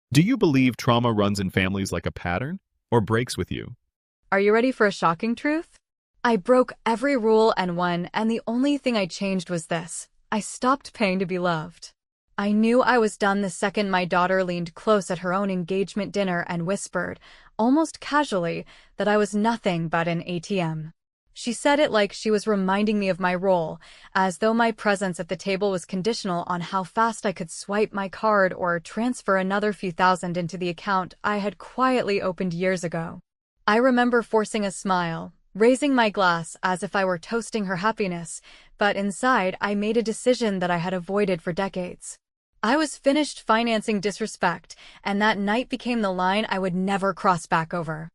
Do you believe trauma runs in families like a pattern or breaks with you? Are you ready for a shocking truth? I broke every rule and won, and the only thing I changed was this. I stopped paying to be loved. I knew I was done the second my daughter leaned close at her own engagement dinner and whispered, almost casually, that I was nothing but an ATM. She said it like she was reminding me of my role, as though my presence at the table was conditional on how fast I could swipe my card or transfer another few thousand into the account I had quietly opened years ago. I remember forcing a smile, raising my glass as if I were toasting her happiness, but inside I made a decision that I had avoided for decades. I was finished financing disrespect, and that night became the line I would never cross back over.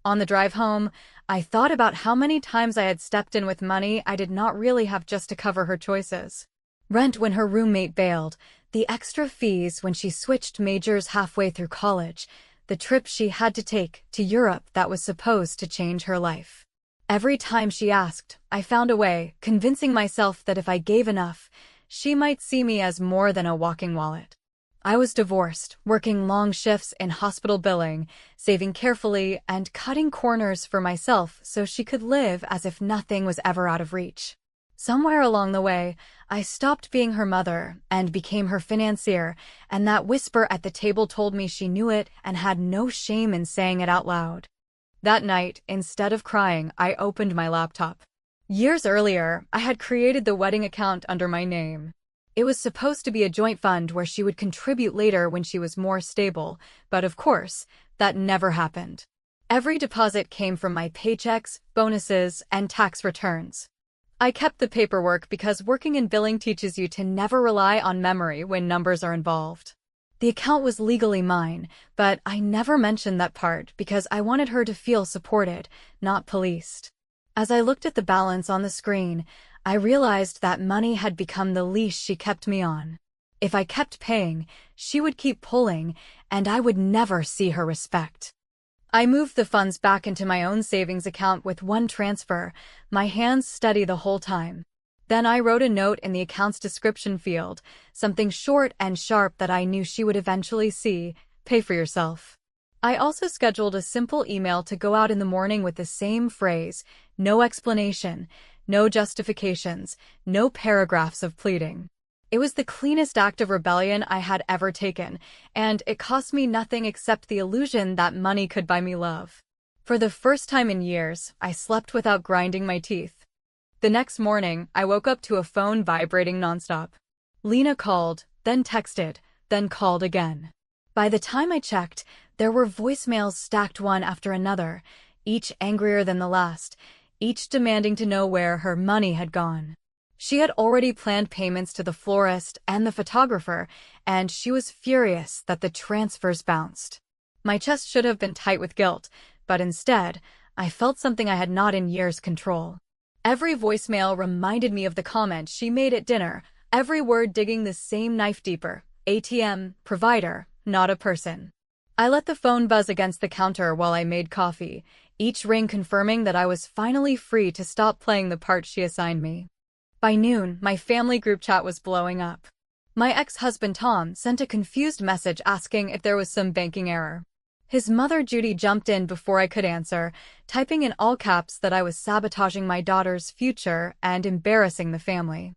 On the drive home, I thought about how many times I had stepped in with money I did not really have just to cover her choices. Rent when her roommate bailed, the extra fees when she switched majors halfway through college, the trip she had to take to Europe that was supposed to change her life. Every time she asked, I found a way, convincing myself that if I gave enough, she might see me as more than a walking wallet. I was divorced, working long shifts in hospital billing, saving carefully, and cutting corners for myself so she could live as if nothing was ever out of reach. Somewhere along the way, I stopped being her mother and became her financier, and that whisper at the table told me she knew it and had no shame in saying it out loud. That night, instead of crying, I opened my laptop. Years earlier, I had created the wedding account under my name. It was supposed to be a joint fund where she would contribute later when she was more stable, but of course, that never happened. Every deposit came from my paychecks, bonuses, and tax returns. I kept the paperwork because working in billing teaches you to never rely on memory when numbers are involved. The account was legally mine, but I never mentioned that part because I wanted her to feel supported, not policed. As I looked at the balance on the screen, I realized that money had become the leash she kept me on. If I kept paying, she would keep pulling, and I would never see her respect. I moved the funds back into my own savings account with one transfer, my hands steady the whole time. Then I wrote a note in the account's description field, something short and sharp that I knew she would eventually see: pay for yourself. I also scheduled a simple email to go out in the morning with the same phrase: no explanation, no justifications, no paragraphs of pleading. It was the cleanest act of rebellion I had ever taken, and it cost me nothing except the illusion that money could buy me love. For the first time in years, I slept without grinding my teeth. The next morning, I woke up to a phone vibrating nonstop. Lena called, then texted, then called again. By the time I checked, there were voicemails stacked one after another, each angrier than the last, each demanding to know where her money had gone. She had already planned payments to the florist and the photographer, and she was furious that the transfers bounced. My chest should have been tight with guilt, but instead, I felt something I had not in years control. Every voicemail reminded me of the comment she made at dinner, every word digging the same knife deeper: ATM, provider, not a person. I let the phone buzz against the counter while I made coffee, each ring confirming that I was finally free to stop playing the part she assigned me. By noon, my family group chat was blowing up. My ex-husband Tom sent a confused message asking if there was some banking error. His mother Judy jumped in before I could answer, typing in all caps that I was sabotaging my daughter's future and embarrassing the family.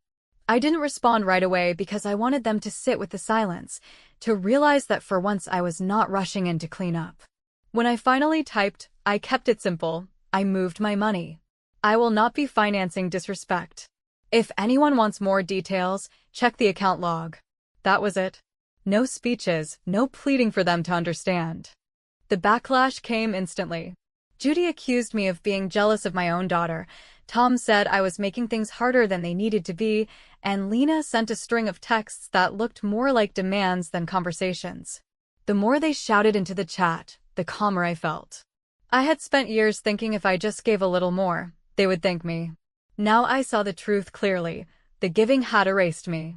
I didn't respond right away because I wanted them to sit with the silence, to realize that for once I was not rushing in to clean up. When I finally typed, I kept it simple: I moved my money. I will not be financing disrespect. If anyone wants more details, check the account log. That was it. No speeches, no pleading for them to understand. The backlash came instantly. Judy accused me of being jealous of my own daughter. Tom said I was making things harder than they needed to be, and Lena sent a string of texts that looked more like demands than conversations. The more they shouted into the chat, the calmer I felt. I had spent years thinking if I just gave a little more, they would thank me. Now I saw the truth clearly. The giving had erased me.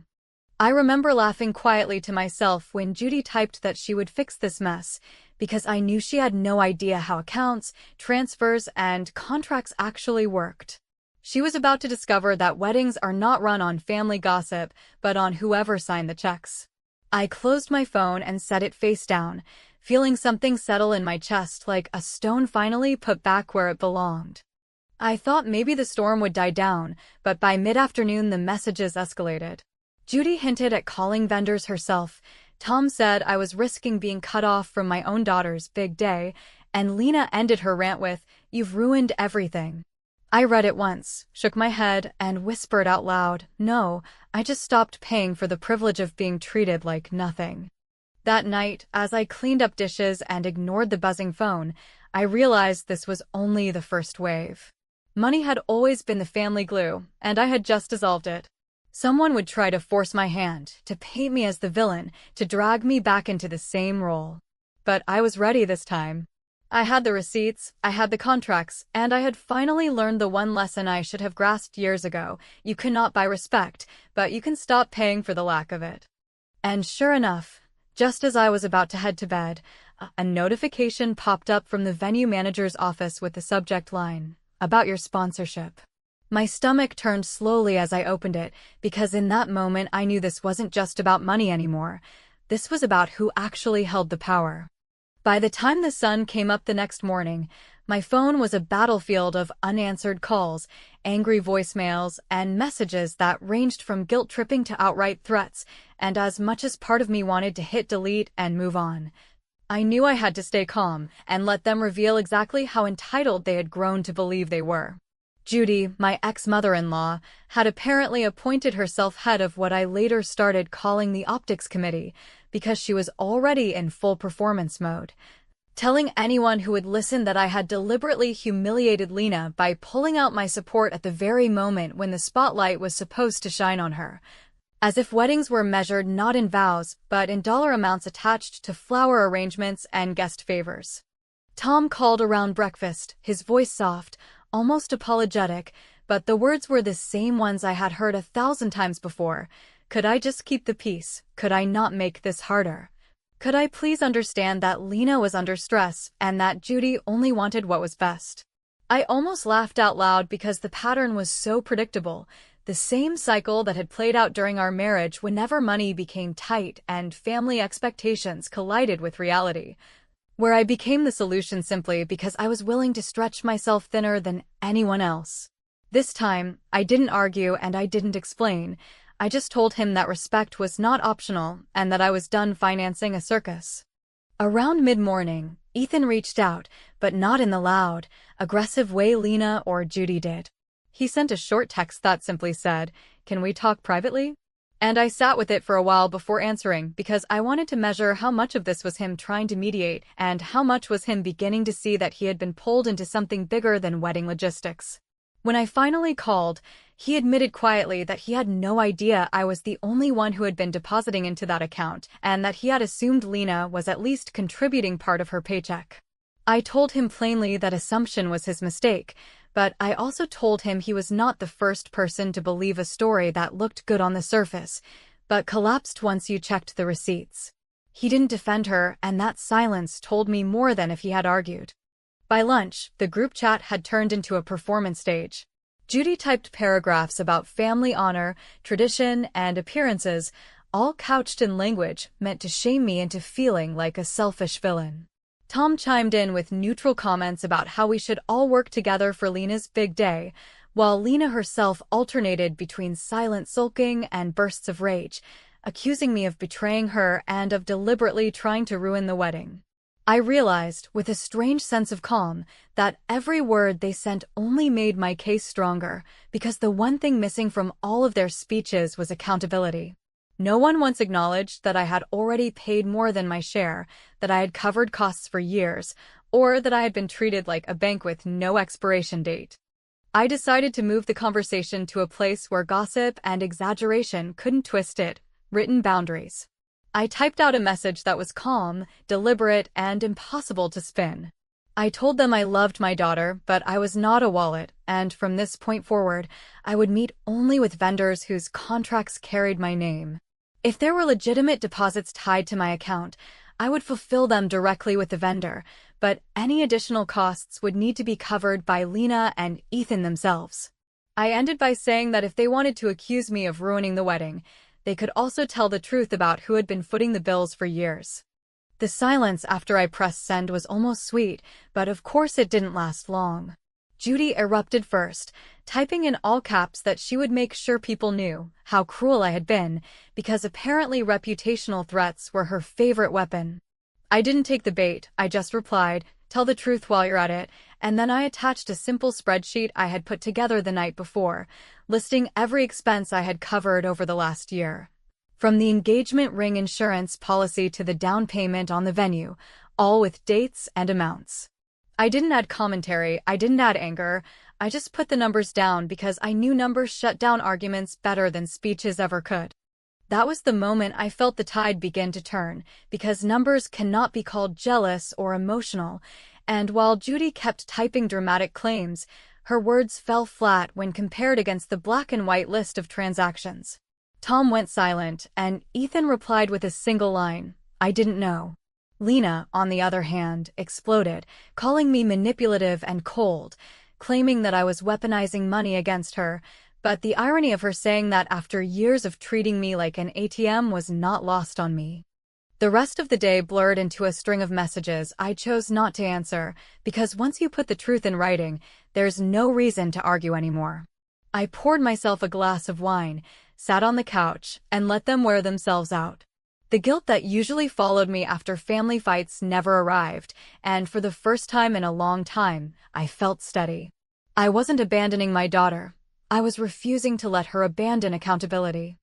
I remember laughing quietly to myself when Judy typed that she would fix this mess, because I knew she had no idea how accounts, transfers, and contracts actually worked. She was about to discover that weddings are not run on family gossip, but on whoever signed the checks. I closed my phone and set it face down, feeling something settle in my chest like a stone finally put back where it belonged. I thought maybe the storm would die down, but by mid-afternoon the messages escalated. Judy hinted at calling vendors herself. Tom said I was risking being cut off from my own daughter's big day, and Lena ended her rant with, "You've ruined everything." I read it once, shook my head, and whispered out loud, "No, I just stopped paying for the privilege of being treated like nothing." That night, as I cleaned up dishes and ignored the buzzing phone, I realized this was only the first wave. Money had always been the family glue, and I had just dissolved it. Someone would try to force my hand, to paint me as the villain, to drag me back into the same role. But I was ready this time. I had the receipts, I had the contracts, and I had finally learned the one lesson I should have grasped years ago. You cannot buy respect, but you can stop paying for the lack of it. And sure enough, just as I was about to head to bed, a notification popped up from the venue manager's office with the subject line, "About your sponsorship." My stomach turned slowly as I opened it, because in that moment I knew this wasn't just about money anymore. This was about who actually held the power. By the time the sun came up the next morning, my phone was a battlefield of unanswered calls, angry voicemails, and messages that ranged from guilt-tripping to outright threats, and as much as part of me wanted to hit delete and move on, I knew I had to stay calm and let them reveal exactly how entitled they had grown to believe they were. Judy, my ex-mother-in-law, had apparently appointed herself head of what I later started calling the optics committee, because she was already in full performance mode, telling anyone who would listen that I had deliberately humiliated Lena by pulling out my support at the very moment when the spotlight was supposed to shine on her. As if weddings were measured not in vows, but in dollar amounts attached to flower arrangements and guest favors. Tom called around breakfast, his voice soft, almost apologetic, but the words were the same ones I had heard 1,000 times before. Could I just keep the peace? Could I not make this harder? Could I please understand that Lena was under stress and that Judy only wanted what was best? I almost laughed out loud because the pattern was so predictable, the same cycle that had played out during our marriage whenever money became tight and family expectations collided with reality, where I became the solution simply because I was willing to stretch myself thinner than anyone else. This time, I didn't argue and I didn't explain. I just told him that respect was not optional and that I was done financing a circus. Around mid-morning, Ethan reached out, but not in the loud, aggressive way Lena or Judy did. He sent a short text that simply said, "Can we talk privately?" And I sat with it for a while before answering because I wanted to measure how much of this was him trying to mediate and how much was him beginning to see that he had been pulled into something bigger than wedding logistics. When I finally called, he admitted quietly that he had no idea I was the only one who had been depositing into that account and that he had assumed Lena was at least contributing part of her paycheck. I told him plainly that assumption was his mistake, but I also told him he was not the first person to believe a story that looked good on the surface, but collapsed once you checked the receipts. He didn't defend her, and that silence told me more than if he had argued. By lunch, the group chat had turned into a performance stage. Judy typed paragraphs about family honor, tradition, and appearances, all couched in language meant to shame me into feeling like a selfish villain. Tom chimed in with neutral comments about how we should all work together for Lena's big day, while Lena herself alternated between silent sulking and bursts of rage, accusing me of betraying her and of deliberately trying to ruin the wedding. I realized, with a strange sense of calm, that every word they sent only made my case stronger, because the one thing missing from all of their speeches was accountability. No one once acknowledged that I had already paid more than my share, that I had covered costs for years, or that I had been treated like a bank with no expiration date. I decided to move the conversation to a place where gossip and exaggeration couldn't twist it, written boundaries. I typed out a message that was calm, deliberate, and impossible to spin. I told them I loved my daughter, but I was not a wallet, and from this point forward, I would meet only with vendors whose contracts carried my name. If there were legitimate deposits tied to my account, I would fulfill them directly with the vendor, but any additional costs would need to be covered by Lena and Ethan themselves. I ended by saying that if they wanted to accuse me of ruining the wedding, they could also tell the truth about who had been footing the bills for years. The silence after I pressed send was almost sweet, but of course it didn't last long. Judy erupted first, typing in all caps that she would make sure people knew how cruel I had been, because apparently reputational threats were her favorite weapon. I didn't take the bait, I just replied, "Tell the truth while you're at it," and then I attached a simple spreadsheet I had put together the night before, listing every expense I had covered over the last year. From the engagement ring insurance policy to the down payment on the venue, all with dates and amounts. I didn't add commentary, I didn't add anger, I just put the numbers down because I knew numbers shut down arguments better than speeches ever could. That was the moment I felt the tide begin to turn, because numbers cannot be called jealous or emotional, and while Judy kept typing dramatic claims, her words fell flat when compared against the black and white list of transactions. Tom went silent, and Ethan replied with a single line, "I didn't know." Lena, on the other hand, exploded, calling me manipulative and cold, claiming that I was weaponizing money against her, but the irony of her saying that after years of treating me like an ATM was not lost on me. The rest of the day blurred into a string of messages I chose not to answer, because once you put the truth in writing, there's no reason to argue anymore. I poured myself a glass of wine, sat on the couch, and let them wear themselves out. The guilt that usually followed me after family fights never arrived, and for the first time in a long time, I felt steady. I wasn't abandoning my daughter. I was refusing to let her abandon accountability.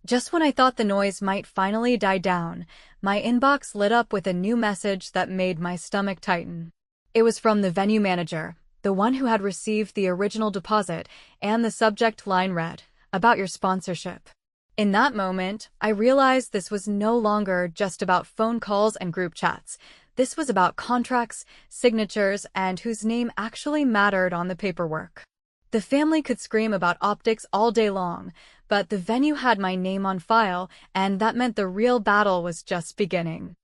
Just when I thought the noise might finally die down, my inbox lit up with a new message that made my stomach tighten. It was from the venue manager, the one who had received the original deposit, and the subject line read, "About your sponsorship." In that moment, I realized this was no longer just about phone calls and group chats. This was about contracts, signatures, and whose name actually mattered on the paperwork. The family could scream about optics all day long, but the venue had my name on file, and that meant the real battle was just beginning.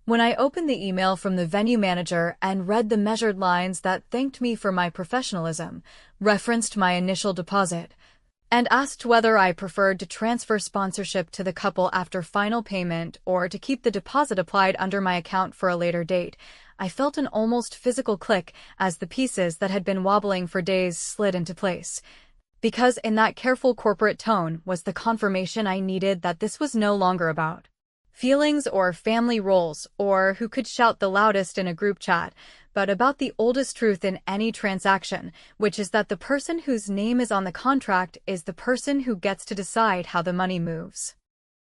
When I opened the email from the venue manager and read the measured lines that thanked me for my professionalism, referenced my initial deposit, and asked whether I preferred to transfer sponsorship to the couple after final payment or to keep the deposit applied under my account for a later date, I felt an almost physical click as the pieces that had been wobbling for days slid into place. Because in that careful corporate tone was the confirmation I needed that this was no longer about feelings or family roles or who could shout the loudest in a group chat, but about the oldest truth in any transaction, which is that the person whose name is on the contract is the person who gets to decide how the money moves.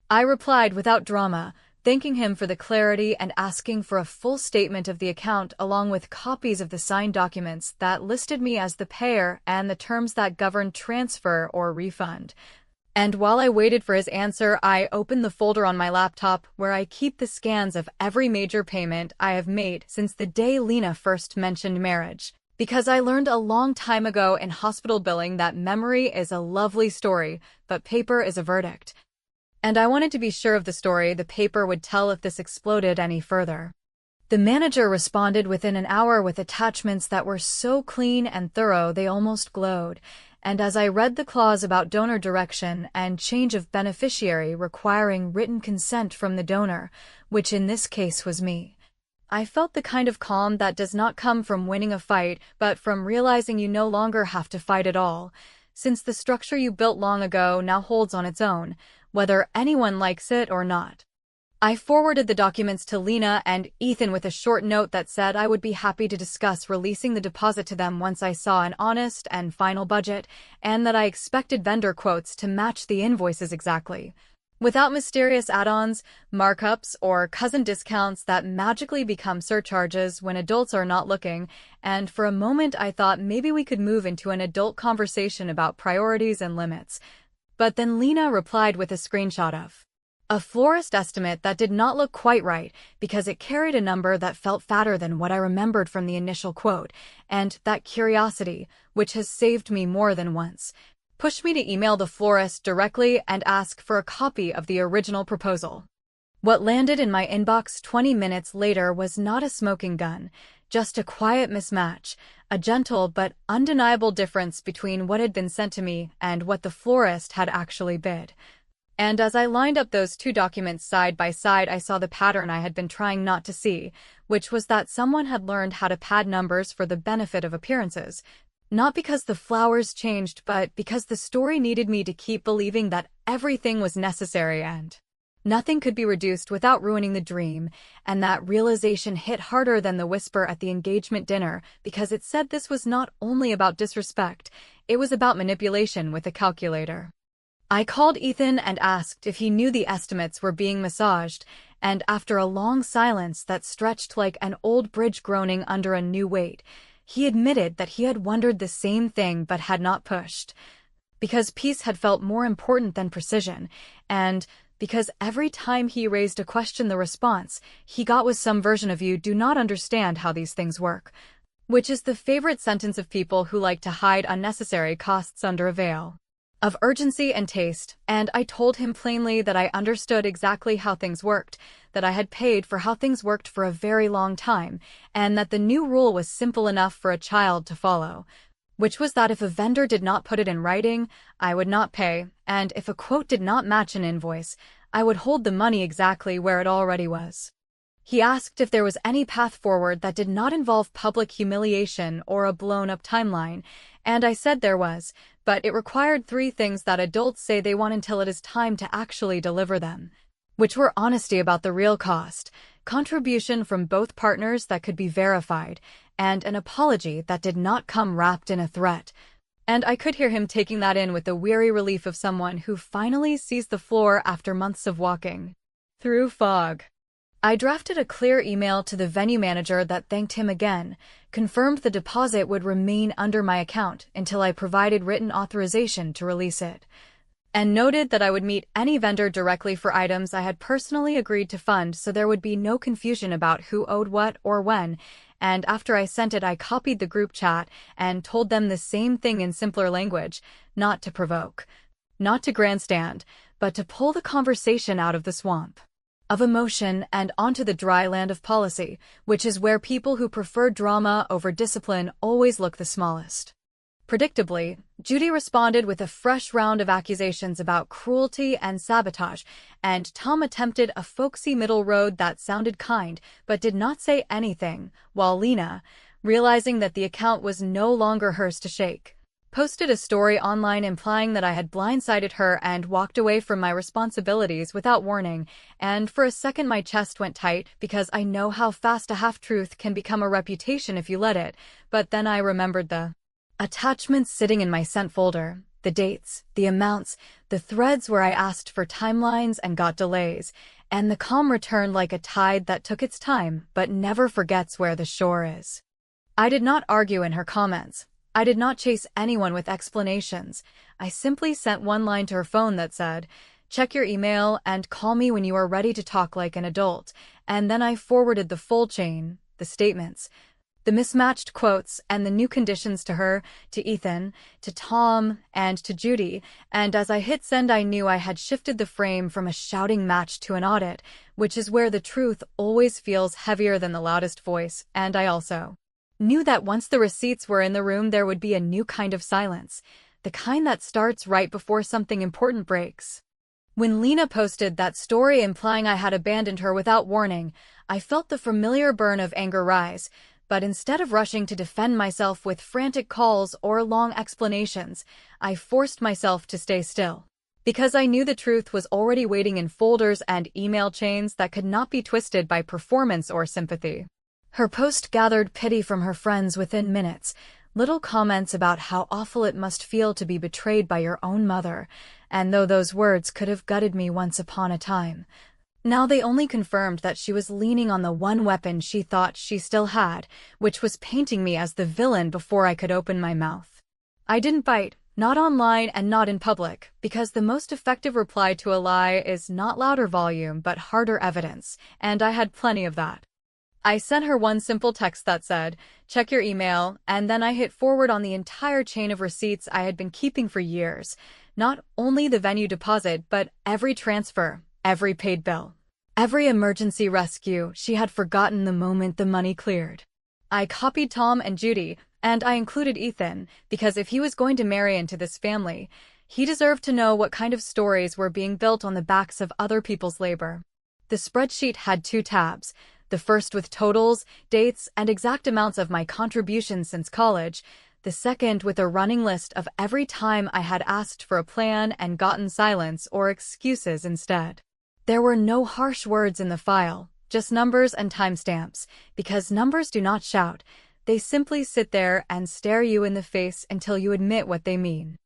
I replied without drama, thanking him for the clarity and asking for a full statement of the account along with copies of the signed documents that listed me as the payer and the terms that governed transfer or refund. And while I waited for his answer, I opened the folder on my laptop where I keep the scans of every major payment I have made since the day Lena first mentioned marriage. Because I learned a long time ago in hospital billing that memory is a lovely story, but paper is a verdict. And I wanted to be sure of the story the paper would tell if this exploded any further. The manager responded within an hour with attachments that were so clean and thorough they almost glowed. And as I read the clause about donor direction and change of beneficiary requiring written consent from the donor, which in this case was me, I felt the kind of calm that does not come from winning a fight, but from realizing you no longer have to fight at all, since the structure you built long ago now holds on its own, whether anyone likes it or not. I forwarded the documents to Lena and Ethan with a short note that said I would be happy to discuss releasing the deposit to them once I saw an honest and final budget, and that I expected vendor quotes to match the invoices exactly, without mysterious add-ons, markups, or cousin discounts that magically become surcharges when adults are not looking, and for a moment I thought maybe we could move into an adult conversation about priorities and limits. But then Lena replied with a screenshot of a florist estimate that did not look quite right because it carried a number that felt fatter than what I remembered from the initial quote, and that curiosity, which has saved me more than once, pushed me to email the florist directly and ask for a copy of the original proposal. What landed in my inbox 20 minutes later was not a smoking gun, just a quiet mismatch, a gentle but undeniable difference between what had been sent to me and what the florist had actually bid. And as I lined up those two documents side by side, I saw the pattern I had been trying not to see, which was that someone had learned how to pad numbers for the benefit of appearances. Not because the flowers changed, but because the story needed me to keep believing that everything was necessary and nothing could be reduced without ruining the dream, and that realization hit harder than the whisper at the engagement dinner because it said this was not only about disrespect, it was about manipulation with a calculator. I called Ethan and asked if he knew the estimates were being massaged, and after a long silence that stretched like an old bridge groaning under a new weight, he admitted that he had wondered the same thing but had not pushed. Because peace had felt more important than precision, and because every time he raised a question the response he got was some version of "you do not understand how these things work," which is the favorite sentence of people who like to hide unnecessary costs under a veil of urgency and taste. And I told him plainly that I understood exactly how things worked, that I had paid for how things worked for a very long time, and that the new rule was simple enough for a child to follow, which was that if a vendor did not put it in writing, I would not pay, and if a quote did not match an invoice, I would hold the money exactly where it already was. He asked if there was any path forward that did not involve public humiliation or a blown-up timeline, and I said there was, but it required three things that adults say they want until it is time to actually deliver them, which were honesty about the real cost, contribution from both partners that could be verified, and an apology that did not come wrapped in a threat. And I could hear him taking that in with the weary relief of someone who finally sees the floor after months of walking through fog. I drafted a clear email to the venue manager that thanked him again, confirmed the deposit would remain under my account until I provided written authorization to release it, and noted that I would meet any vendor directly for items I had personally agreed to fund so there would be no confusion about who owed what or when. And after I sent it, I copied the group chat and told them the same thing in simpler language, not to provoke, not to grandstand, but to pull the conversation out of the swamp of emotion and onto the dry land of policy, which is where people who prefer drama over discipline always look the smallest. Predictably, Judy responded with a fresh round of accusations about cruelty and sabotage, and Tom attempted a folksy middle road that sounded kind but did not say anything, while Lena, realizing that the account was no longer hers to shake, posted a story online implying that I had blindsided her and walked away from my responsibilities without warning, and for a second my chest went tight because I know how fast a half-truth can become a reputation if you let it, but then I remembered the attachments sitting in my sent folder, the dates, the amounts, the threads where I asked for timelines and got delays, and the calm returned like a tide that took its time but never forgets where the shore is. I did not argue in her comments. I did not chase anyone with explanations. I simply sent one line to her phone that said, "Check your email and call me when you are ready to talk like an adult," and then I forwarded the full chain, the statements, the mismatched quotes, and the new conditions to her, to Ethan, to Tom, and to Judy, and as I hit send I knew I had shifted the frame from a shouting match to an audit, which is where the truth always feels heavier than the loudest voice, and I also knew that once the receipts were in the room there would be a new kind of silence, the kind that starts right before something important breaks. When Lena posted that story implying I had abandoned her without warning, I felt the familiar burn of anger rise, but instead of rushing to defend myself with frantic calls or long explanations, I forced myself to stay still. Because I knew the truth was already waiting in folders and email chains that could not be twisted by performance or sympathy. Her post gathered pity from her friends within minutes, little comments about how awful it must feel to be betrayed by your own mother, and though those words could have gutted me once upon a time, now they only confirmed that she was leaning on the one weapon she thought she still had, which was painting me as the villain before I could open my mouth. I didn't bite, not online and not in public, because the most effective reply to a lie is not louder volume but harder evidence, and I had plenty of that. I sent her one simple text that said, "Check your email," and then I hit forward on the entire chain of receipts I had been keeping for years, not only the venue deposit but every transfer, every paid bill, every emergency rescue she had forgotten the moment the money cleared. I copied Tom and Judy, and I included Ethan, because if he was going to marry into this family, He deserved to know what kind of stories were being built on the backs of other people's labor. The spreadsheet had 2 tabs, the first with totals, dates, and exact amounts of my contributions since college, the second with a running list of every time I had asked for a plan and gotten silence or excuses instead. There were no harsh words in the file, just numbers and timestamps, because numbers do not shout. They simply sit there and stare you in the face until you admit what they mean.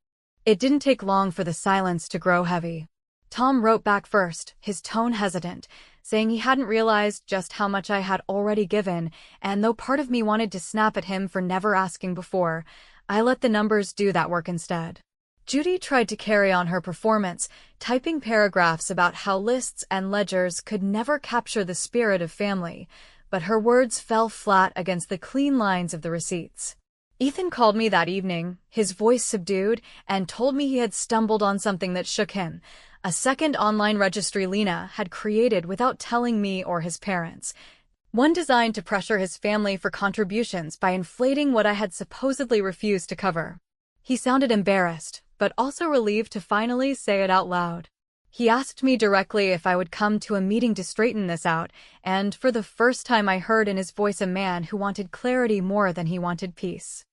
It didn't take long for the silence to grow heavy. Tom wrote back first, his tone hesitant, saying he hadn't realized just how much I had already given, and though part of me wanted to snap at him for never asking before, I let the numbers do that work instead. Judy tried to carry on her performance, typing paragraphs about how lists and ledgers could never capture the spirit of family, but her words fell flat against the clean lines of the receipts. Ethan called me that evening, his voice subdued, and told me he had stumbled on something that shook him, a second online registry Lena had created without telling me or his parents. One designed to pressure his family for contributions by inflating what I had supposedly refused to cover. He sounded embarrassed, but also relieved to finally say it out loud. He asked me directly if I would come to a meeting to straighten this out, and for the first time I heard in his voice a man who wanted clarity more than he wanted peace.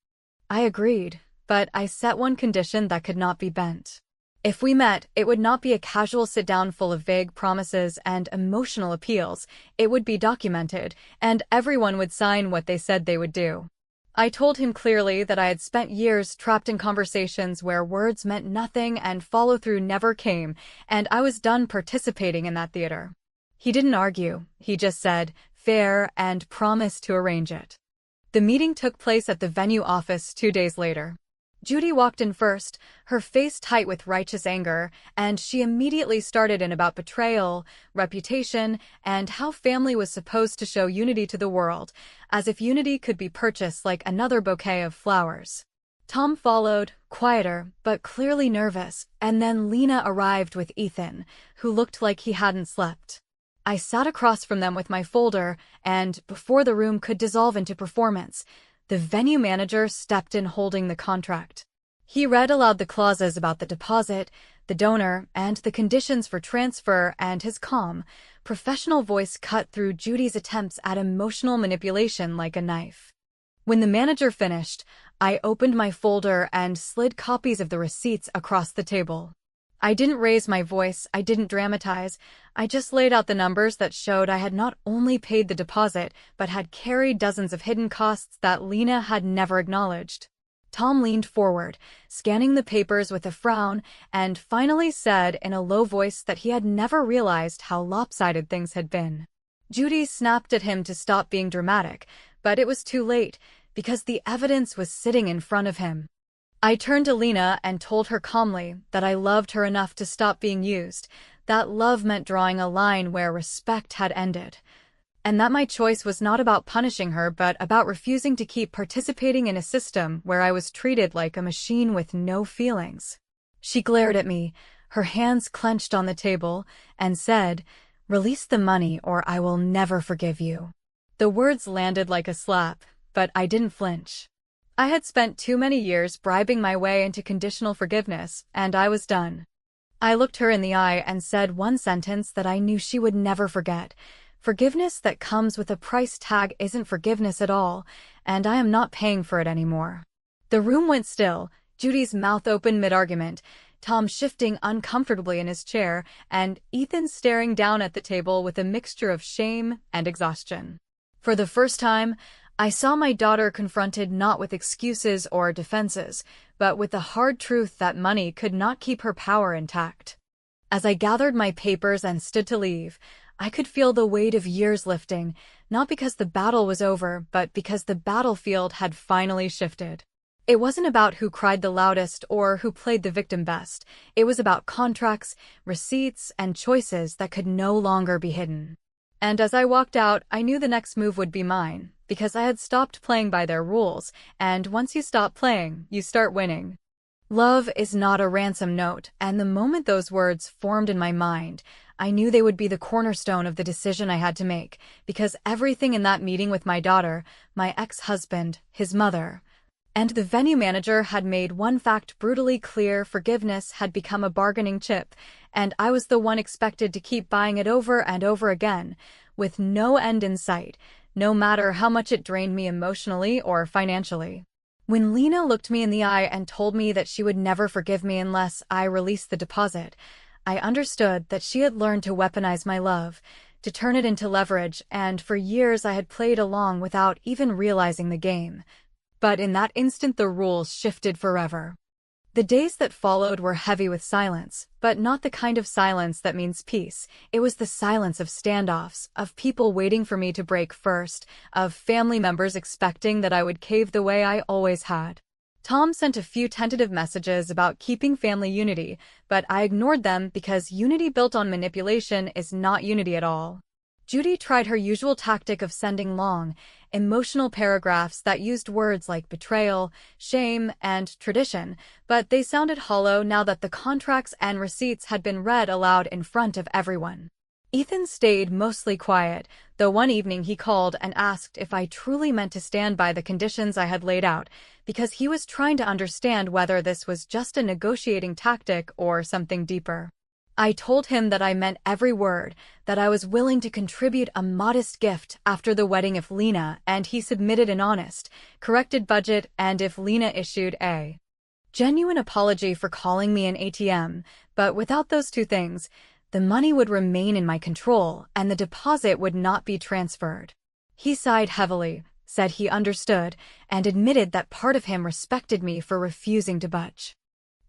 I agreed, but I set one condition that could not be bent. If we met, it would not be a casual sit-down full of vague promises and emotional appeals. It would be documented, and everyone would sign what they said they would do. I told him clearly that I had spent years trapped in conversations where words meant nothing and follow-through never came, and I was done participating in that theater. He didn't argue, he just said, fair, and promised to arrange it. The meeting took place at the venue office 2 days later. Judy walked in first, her face tight with righteous anger, and she immediately started in about betrayal, reputation, and how family was supposed to show unity to the world, as if unity could be purchased like another bouquet of flowers. Tom followed, quieter, but clearly nervous, and then Lena arrived with Ethan, who looked like he hadn't slept. I sat across from them with my folder, and, before the room could dissolve into performance, the venue manager stepped in holding the contract. He read aloud the clauses about the deposit, the donor, and the conditions for transfer, and his calm, professional voice cut through Judy's attempts at emotional manipulation like a knife. When the manager finished, I opened my folder and slid copies of the receipts across the table. I didn't raise my voice, I didn't dramatize, I just laid out the numbers that showed I had not only paid the deposit, but had carried dozens of hidden costs that Lena had never acknowledged. Tom leaned forward, scanning the papers with a frown, and finally said in a low voice that he had never realized how lopsided things had been. Judy snapped at him to stop being dramatic, but it was too late, because the evidence was sitting in front of him. I turned to Lena and told her calmly that I loved her enough to stop being used, that love meant drawing a line where respect had ended, and that my choice was not about punishing her but about refusing to keep participating in a system where I was treated like a machine with no feelings. She glared at me, her hands clenched on the table, and said, "Release the money or I will never forgive you." The words landed like a slap, but I didn't flinch. I had spent too many years bribing my way into conditional forgiveness, and I was done. I looked her in the eye and said one sentence that I knew she would never forget. Forgiveness that comes with a price tag isn't forgiveness at all, and I am not paying for it anymore. The room went still, Judy's mouth open mid-argument, Tom shifting uncomfortably in his chair, and Ethan staring down at the table with a mixture of shame and exhaustion. For the first time, I saw my daughter confronted not with excuses or defenses, but with the hard truth that money could not keep her power intact. As I gathered my papers and stood to leave, I could feel the weight of years lifting, not because the battle was over, but because the battlefield had finally shifted. It wasn't about who cried the loudest or who played the victim best. It was about contracts, receipts, and choices that could no longer be hidden. And as I walked out, I knew the next move would be mine, because I had stopped playing by their rules, and once you stop playing, you start winning. Love is not a ransom note, and the moment those words formed in my mind, I knew they would be the cornerstone of the decision I had to make, because everything in that meeting with my daughter, my ex-husband, his mother, And the venue manager had made one fact brutally clear: forgiveness had become a bargaining chip, and I was the one expected to keep buying it over and over again, with no end in sight, no matter how much it drained me emotionally or financially. When Lena looked me in the eye and told me that she would never forgive me unless I released the deposit, I understood that she had learned to weaponize my love, to turn it into leverage, and for years I had played along without even realizing the game. But in that instant the rules shifted forever. The days that followed were heavy with silence, but not the kind of silence that means peace. It was the silence of standoffs, of people waiting for me to break first, of family members expecting that I would cave the way I always had. Tom sent a few tentative messages about keeping family unity, but I ignored them because unity built on manipulation is not unity at all. Judy tried her usual tactic of sending long, emotional paragraphs that used words like betrayal, shame, and tradition, but they sounded hollow now that the contracts and receipts had been read aloud in front of everyone. Ethan stayed mostly quiet, though one evening he called and asked if I truly meant to stand by the conditions I had laid out, because he was trying to understand whether this was just a negotiating tactic or something deeper. I told him that I meant every word, that I was willing to contribute a modest gift after the wedding if Lena and he submitted an honest, corrected budget, and if Lena issued a genuine apology for calling me an ATM, but without those two things, the money would remain in my control and the deposit would not be transferred. He sighed heavily, said he understood, and admitted that part of him respected me for refusing to budge.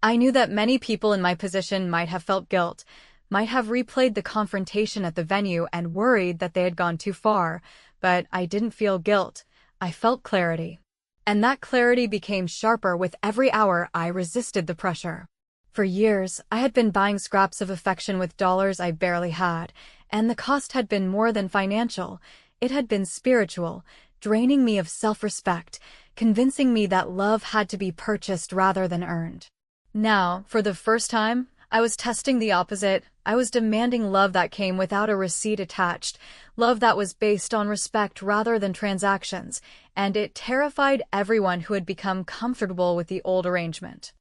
I knew that many people in my position might have felt guilt, might have replayed the confrontation at the venue and worried that they had gone too far, but I didn't feel guilt. I felt clarity. And that clarity became sharper with every hour I resisted the pressure. For years, I had been buying scraps of affection with dollars I barely had, and the cost had been more than financial. It had been spiritual, draining me of self-respect, convincing me that love had to be purchased rather than earned. Now, for the first time, I was testing the opposite. I was demanding love that came without a receipt attached, love that was based on respect rather than transactions, and it terrified everyone who had become comfortable with the old arrangement.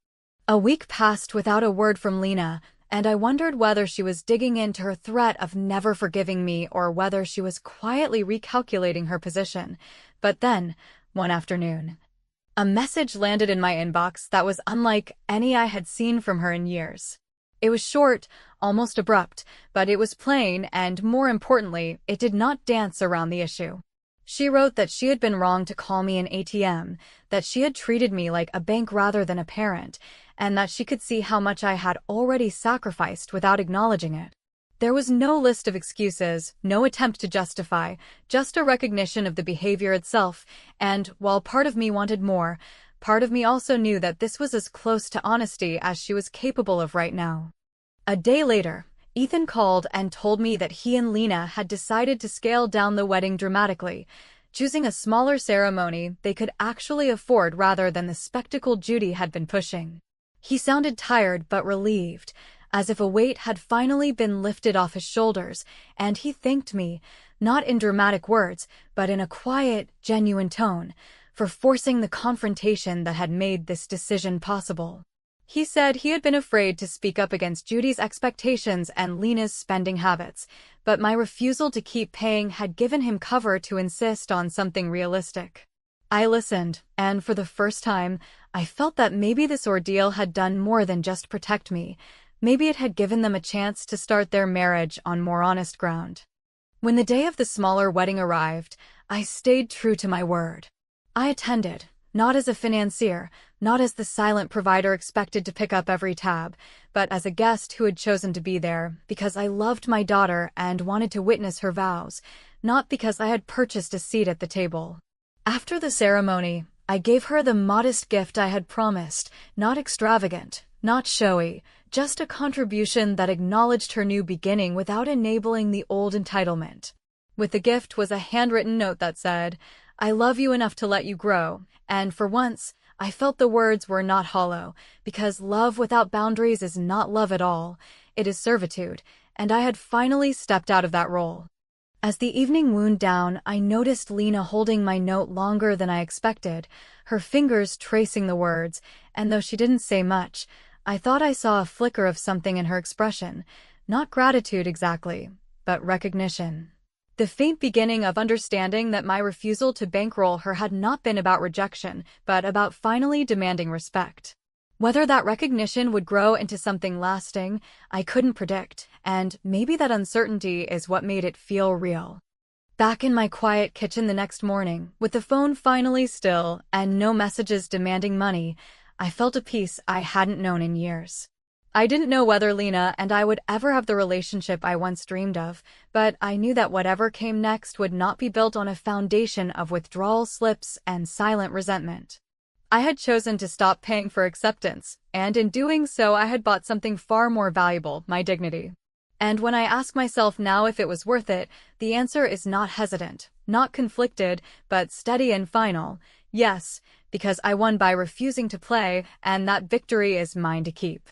A week passed without a word from Lena, and I wondered whether she was digging into her threat of never forgiving me or whether she was quietly recalculating her position. But then, one afternoon, a message landed in my inbox that was unlike any I had seen from her in years. It was short, almost abrupt, but it was plain, and more importantly, it did not dance around the issue. She wrote that she had been wrong to call me an ATM, that she had treated me like a bank rather than a parent, and that she could see how much I had already sacrificed without acknowledging it. There was no list of excuses, no attempt to justify, just a recognition of the behavior itself, and while part of me wanted more, part of me also knew that this was as close to honesty as she was capable of right now. A day later, Ethan called and told me that he and Lena had decided to scale down the wedding dramatically, choosing a smaller ceremony they could actually afford rather than the spectacle Judy had been pushing. He sounded tired but relieved, as if a weight had finally been lifted off his shoulders, and he thanked me, not in dramatic words, but in a quiet, genuine tone, for forcing the confrontation that had made this decision possible. He said he had been afraid to speak up against Judy's expectations and Lena's spending habits, but my refusal to keep paying had given him cover to insist on something realistic. I listened, and for the first time, I felt that maybe this ordeal had done more than just protect me. Maybe it had given them a chance to start their marriage on more honest ground. When the day of the smaller wedding arrived, I stayed true to my word. I attended, not as a financier, not as the silent provider expected to pick up every tab, but as a guest who had chosen to be there because I loved my daughter and wanted to witness her vows, not because I had purchased a seat at the table. After the ceremony, I gave her the modest gift I had promised, not extravagant, not showy, just a contribution that acknowledged her new beginning without enabling the old entitlement. With the gift was a handwritten note that said, "I love you enough to let you grow," and for once, I felt the words were not hollow, because love without boundaries is not love at all, it is servitude, and I had finally stepped out of that role. As the evening wound down, I noticed Lena holding my note longer than I expected, her fingers tracing the words, and though she didn't say much, I thought I saw a flicker of something in her expression. Not gratitude exactly, but recognition. The faint beginning of understanding that my refusal to bankroll her had not been about rejection, but about finally demanding respect. Whether that recognition would grow into something lasting, I couldn't predict, and maybe that uncertainty is what made it feel real. Back in my quiet kitchen the next morning, with the phone finally still and no messages demanding money, I felt a peace I hadn't known in years. I didn't know whether Lena and I would ever have the relationship I once dreamed of, but I knew that whatever came next would not be built on a foundation of withdrawal slips and silent resentment. I had chosen to stop paying for acceptance, and in doing so I had bought something far more valuable, my dignity. And when I ask myself now if it was worth it, the answer is not hesitant, not conflicted, but steady and final. Yes, because I won by refusing to play, and that victory is mine to keep.